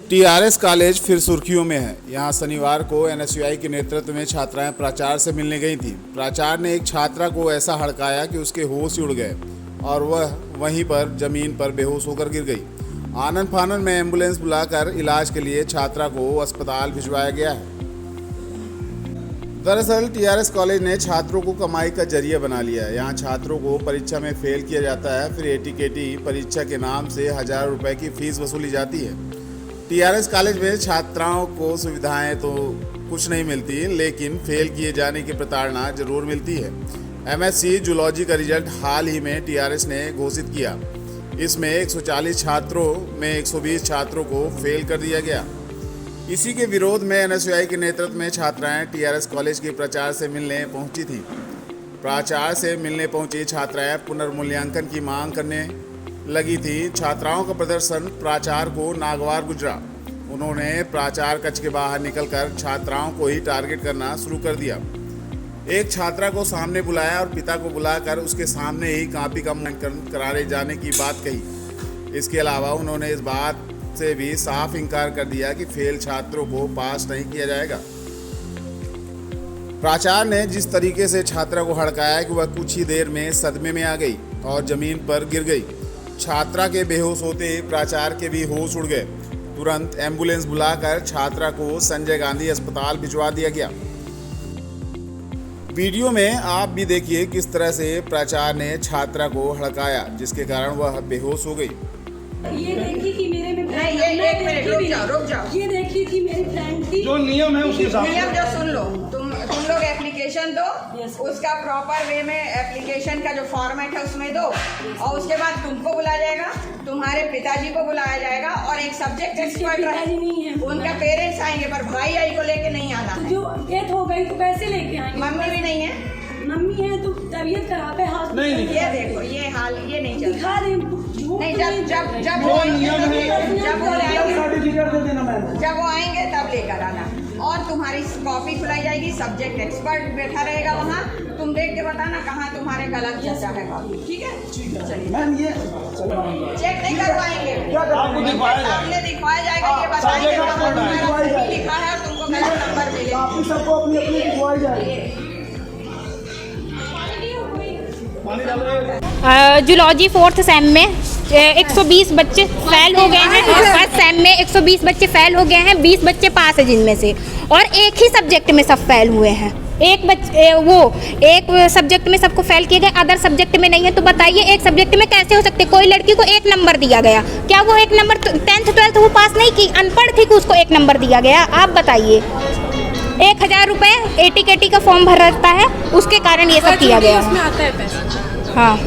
TRS college फिर सुर्खियों में है। यहां शनिवार को एनएसयूआई के नेतृत्व में छात्राएं प्राचार्य से मिलने गई थीं। प्राचार्य ने एक छात्रा को ऐसा हड़काया कि उसके होश ही उड़ गए और वह वहीं पर जमीन पर बेहोश होकर गिर गई। आनन फानन में एम्बुलेंस बुलाकर इलाज के लिए छात्रा को अस्पताल भिजवाया गया है। दरअसल टीआरएस कॉलेज ने छात्रों को कमाई का जरिया बना लिया है। यहाँ छात्रों को परीक्षा में फेल किया जाता है, फिर एटीकेटी परीक्षा के नाम से हज़ारों रुपए की फीस वसूली जाती है। टीआरएस कॉलेज में छात्राओं को सुविधाएं तो कुछ नहीं मिलती, लेकिन फेल किए जाने की प्रताड़ना जरूर मिलती है। एमएससी जूलॉजी का रिजल्ट हाल ही में टीआरएस ने घोषित किया। इसमें 140 छात्रों में 120 छात्रों को फेल कर दिया गया। इसी के विरोध में एनएसयूआई के नेतृत्व में छात्राएं टीआरएस कॉलेज के प्राचार्य से मिलने पहुंची थीं। प्राचार्य से मिलने पहुंची छात्राएं पुनर्मूल्यांकन की मांग करने लगी थी। छात्राओं का प्रदर्शन प्राचार्य को नागवार गुजरा। उन्होंने प्राचार्य कक्ष के बाहर निकलकर छात्राओं को ही टारगेट करना शुरू कर दिया। एक छात्रा को सामने बुलाया और पिता को बुलाकर उसके सामने ही कॉपी का मूल्यांकन कराने जाने की बात कही। इसके अलावा उन्होंने इस बात से भी साफ इनकार कर दिया कि फेल छात्रों को पास नहीं किया जाएगा। प्राचार्य ने जिस तरीके से छात्रा को हड़काया कि वह कुछ ही देर में सदमे में आ गई और जमीन पर गिर गई। छात्रा के बेहोश होते ही प्राचार्य के भी होश उड़ गए। तुरंत एम्बुलेंस बुलाकर छात्रा को संजय गांधी अस्पताल भिजवा दिया गया। वीडियो में आप भी देखिए किस तरह से प्राचार्य ने छात्रा को हड़काया, जिसके कारण वह बेहोश हो गई। ये देखी कि मेरे में नहीं, ये एक मिनट रुक जाओ। ये देखी कि मेरी फ्रेंड थी। जो नियम है उसके हिसाब से नियम जो सुन लो, तुम लोग एप्लीकेशन दो, उसका प्रॉपर वे में एप्लीकेशन का जो फॉर्मेट है उसमें दो, और उसके बाद तुमको बुलाया जाएगा, तुम्हारे पिताजी को बुलाया जाएगा और एक सब्जेक्ट एक्सपर्ट नहीं है, उनका पेरेंट्स आएंगे, पर भाई आई को लेके नहीं आना। तो जो डेथ हो गई तो कैसे लेके आएंगे? मम्मी भी नहीं है। मम्मी है तो तबीयत खराब है, हाथ नहीं। ये देखो, ये हाल ये नहीं चलता। दिखा दे नहीं, जब वो नियम है, सर्टिफिकेट दे देना मैम। जब वो आएंगे तब लेकर आना, और तुम्हारी कॉपी खुलाई जाएगी, सब्जेक्ट एक्सपर्ट बैठा रहेगा वहाँ, तुम देख के बताना कहाँ तुम्हारे गलत जैसा है कॉपी। ठीक है, चलिए मैम ये चेक नहीं करवाएंगे, आपको दिखाया सामने दिखाया जाएगा, ये बताएंगे कहाँ तुम्हारा सही लिखा है और तुमको गलत नंबर मिलेगा। आपकी सबको अपनी अपनी दिखवाई जाए। जूलॉजी 4th सेम में 120 बच्चे फेल हो गए हैं। फर्स्ट सेम में 120 बच्चे फेल हो गए हैं, 20 बच्चे पास है जिनमें से, और एक ही सब्जेक्ट में सब फेल हुए हैं। एक सब्जेक्ट में सबको फेल किए गए, अदर सब्जेक्ट में नहीं है। तो बताइए एक सब्जेक्ट में कैसे हो सकते? कोई लड़की को 1 नंबर दिया गया, क्या वो 1 नंबर 10th 12th वो पास नहीं की? अनपढ़ थी कि उसको 1 नंबर दिया गया? आप बताइए। 1000 रुपये एटीकेटी का फॉर्म भर रहता है, उसके कारण ये सब किया गया। उसमें आता है पैसा। हाँ,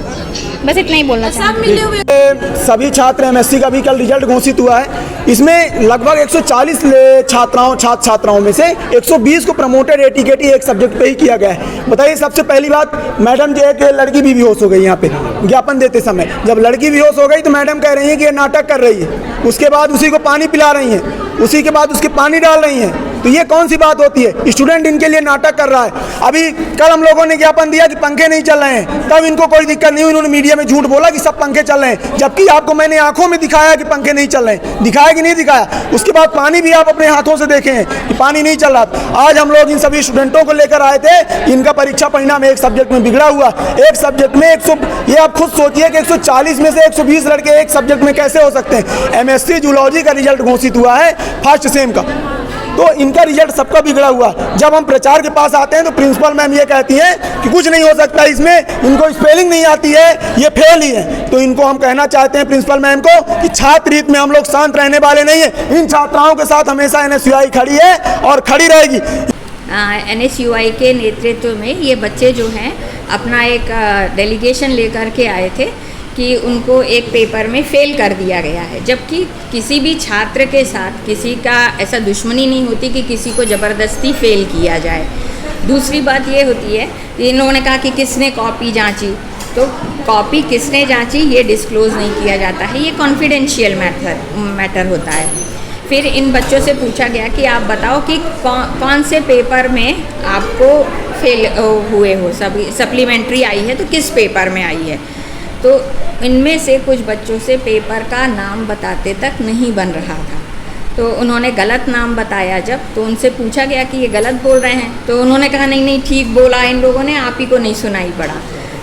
बस इतना ही बोलना चाहूँगा। सभी छात्र एमएससी का भी कल रिजल्ट घोषित हुआ है। इसमें लगभग 140 छात्राओं में से 120 को प्रमोटेड एटीकेटी एक सब्जेक्ट पे ही किया गया है। बताइए, सबसे पहली बात, मैडम जो है कि लड़की भी बेहोश हो गई। यहाँ पे ज्ञापन देते समय जब लड़की बेहोश हो गई तो मैडम कह रही है कि ये नाटक कर रही है, उसके बाद उसी को पानी पिला रही हैं, उसी के बाद उसके पानी डाल रही हैं। तो ये कौन सी बात होती है? स्टूडेंट इनके लिए नाटक कर रहा है। अभी कल हम लोगों ने ज्ञापन दिया कि पंखे नहीं चल रहे हैं, तब इनको कोई दिक्कत नहीं हुई। उन्होंने मीडिया में झूठ बोला कि सब पंखे चल रहे हैं, जबकि आपको मैंने आंखों में दिखाया कि पंखे नहीं चल रहे हैं। दिखाया कि नहीं दिखाया? उसके बाद पानी भी आप अपने हाथों से देखे हैं कि पानी नहीं चल रहा। आज हम लोग इन सभी स्टूडेंटों को लेकर आए थे। इनका परीक्षा परिणाम एक सब्जेक्ट में बिगड़ा हुआ, एक सब्जेक्ट में 100, ये आप खुद सोचिए कि 140 में से 120 लड़के एक सब्जेक्ट में कैसे हो सकते हैं? एमएससी जूलॉजी का रिजल्ट घोषित हुआ है फर्स्ट सेम का, तो इनका रिजल्ट सबका बिगड़ा हुआ। जब हम प्रचार के पास आते हैं तो प्रिंसिपल मैम ये कहती हैं कि कुछ नहीं हो सकता इसमें, इनको स्पेलिंग नहीं आती है, ये फेल ही है। तो इनको हम कहना चाहते हैं प्रिंसिपल मैम को कि छात्र हित में हम लोग शांत रहने वाले नहीं हैं। इन छात्राओं के साथ हमेशा एनएसयूआई खड़ी है और खड़ी रहेगी। एनएसयूआई के नेतृत्व में ये बच्चे जो हैं अपना एक डेलीगेशन लेकर के आए थे कि उनको एक पेपर में फ़ेल कर दिया गया है, जबकि किसी भी छात्र के साथ किसी का ऐसा दुश्मनी नहीं होती कि किसी को ज़बरदस्ती फ़ेल किया जाए। दूसरी बात ये होती है, इन्होंने कहा कि किसने कॉपी जांची, तो कॉपी किसने जांची ये डिस्क्लोज़ नहीं किया जाता है, ये कॉन्फिडेंशियल मैटर होता है। फिर इन बच्चों से पूछा गया कि आप बताओ कि कौन से पेपर में आपको फेल हुए हो, सभी सप्लीमेंट्री आई है तो किस पेपर में आई है। तो इनमें से कुछ बच्चों से पेपर का नाम बताते तक नहीं बन रहा था, तो उन्होंने गलत नाम बताया जब, तो उनसे पूछा गया कि ये गलत बोल रहे हैं, तो उन्होंने कहा नहीं नहीं ठीक बोला इन लोगों ने, आप ही को नहीं सुनाई पड़ा।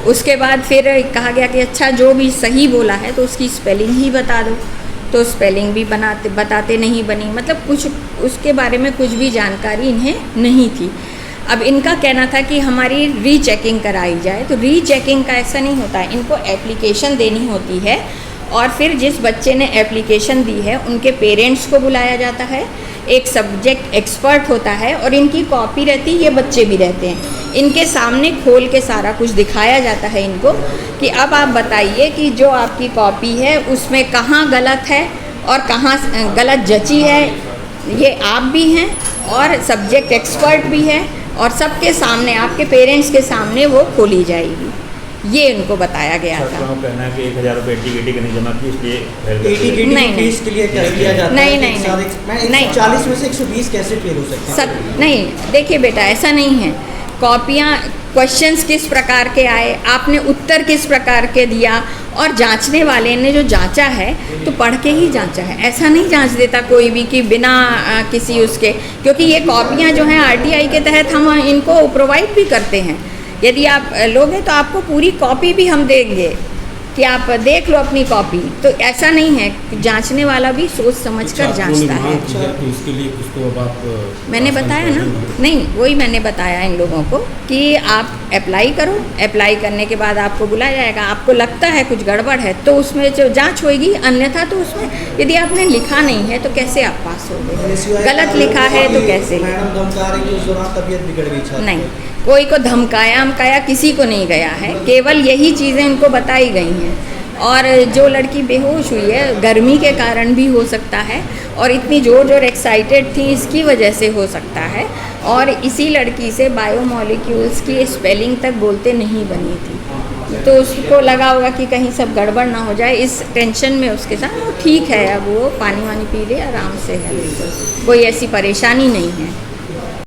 उसके बाद फिर कहा गया कि अच्छा जो भी सही बोला है तो उसकी स्पेलिंग ही बता दो, तो स्पेलिंग भी बताते नहीं बनी, मतलब कुछ उसके बारे में कुछ भी जानकारी इन्हें नहीं थी। अब इनका कहना था कि हमारी रीचेकिंग कराई जाए, तो रीचेकिंग का ऐसा नहीं होता है, इनको एप्लीकेशन देनी होती है और फिर जिस बच्चे ने एप्लीकेशन दी है उनके पेरेंट्स को बुलाया जाता है, एक सब्जेक्ट एक्सपर्ट होता है और इनकी कॉपी रहती है, ये बच्चे भी रहते हैं, इनके सामने खोल के सारा कुछ दिखाया जाता है इनको कि अब आप बताइए कि जो आपकी कॉपी है उसमें कहाँ गलत है और कहाँ गलत जची है, ये आप भी हैं और सब्जेक्ट एक्सपर्ट भी है और सबके सामने आपके पेरेंट्स के सामने वो खोली जाएगी, ये उनको बताया गया था। कहना है कि 1000 रुपये एटीकेटी के नहीं जमा की इसलिए नहीं, फीस के लिए क्या किया जाता है? नहीं, नहीं, 40 में से 120 कैसे फेल हो सकते हैं? नहीं देखिए बेटा, ऐसा नहीं है, कॉपियाँ क्वेश्चंस किस प्रकार के आए, आपने उत्तर किस प्रकार के दिया और जांचने वाले ने जो जांचा है तो पढ़ के ही जांचा है, ऐसा नहीं जांच देता कोई भी कि बिना किसी उसके, क्योंकि ये कॉपियाँ जो हैं आरटीआई के तहत हम इनको प्रोवाइड भी करते हैं। यदि आप लोगे तो आपको पूरी कॉपी भी हम देंगे कि आप देख लो अपनी कॉपी, तो ऐसा नहीं है, जांचने वाला भी सोच समझ कर जांचता है। तो इसके लिए कुछ तो अब आप मैंने बताया ना, नहीं वही मैंने बताया इन लोगों को कि आप अप्लाई करो, अप्लाई करने के बाद आपको बुलाया जाएगा, आपको लगता है कुछ गड़बड़ है तो उसमें जो जांच होगी, अन्यथा तो उसमें यदि आपने लिखा नहीं है तो कैसे आप पास होंगे, गलत लिखा है तो कैसे। नहीं, कोई को धमकाया किसी को नहीं गया है, केवल यही चीज़ें इनको बताई गई हैं। और जो लड़की बेहोश हुई है गर्मी के कारण भी हो सकता है और इतनी जोर एक्साइटेड थी इसकी वजह से हो सकता है, और इसी लड़की से बायोमोलिक्यूल्स की स्पेलिंग तक बोलते नहीं बनी थी, तो उसको लगा होगा कि कहीं सब गड़बड़ ना हो जाए, इस टेंशन में उसके साथ वो ठीक है, अब वो पानी वानी पी ले, आराम से है, कोई ऐसी परेशानी नहीं है।